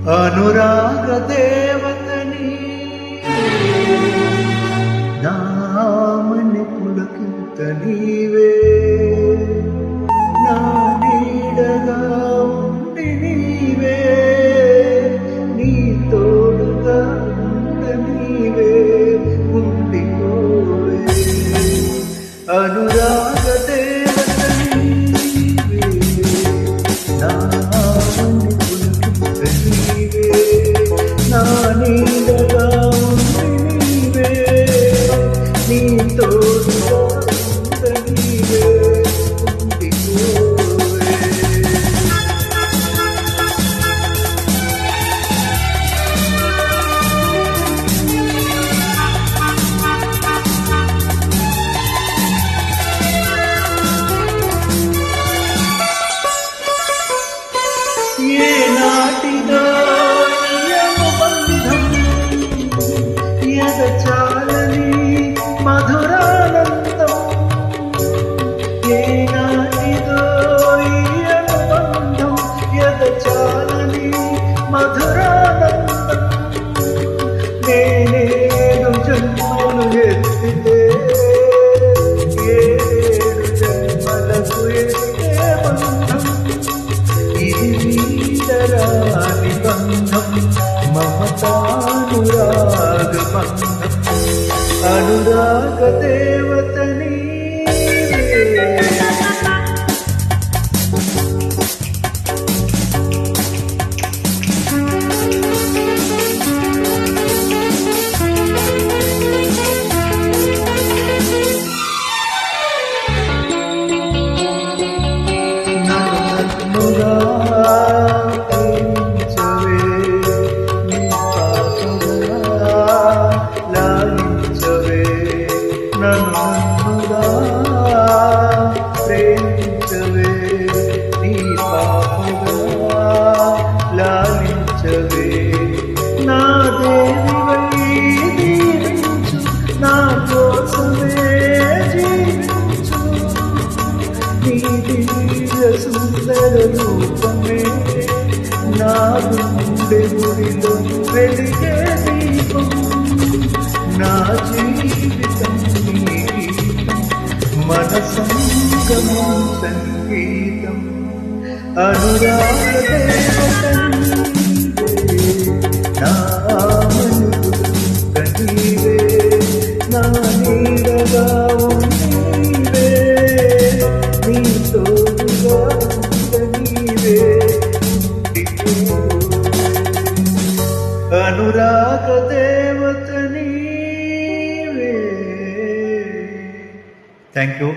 అనురాగ దేవతని నామని పులకింత నీవే నా నీడగా ఉండి నీవే నీ తోడుగా ఉండ నీవే ఉండిపోవే అనురాగ దేవతని నామని పులకింత నీవే నా నీడగా ఉండి నీవే నీ తోడుగా ఉండ నీవే ఉండిపోవే ఏ నాటిదో బంధం ఎదచాలని మధురానందం ఏ నాటిదో బంధం ఎదచాలని మధురానందం నేనేడు జన్మలు ఎత్తితే ఏడు జన్మలకు ఎత్తే బంధం ఇది వీడరాని బంధం మమతానురాగ బంధం అనురాగ దేవతని నన్నుగా ప్రేమించవే నీ పాపగా లాలించవే నా దేవివై దీవించు నా కోసమే జీవించు నీ దివ్య సుందర రూపమే నా గుండె గుడిలో వెలిగే దీపం నా జీవితం నీ మన సంగమం సంగీతం అనురాగ దేవతని నీవే నా నీడగా నీవే నీ తోడుగా నీవే అనురాగ దేవతని. Thank you.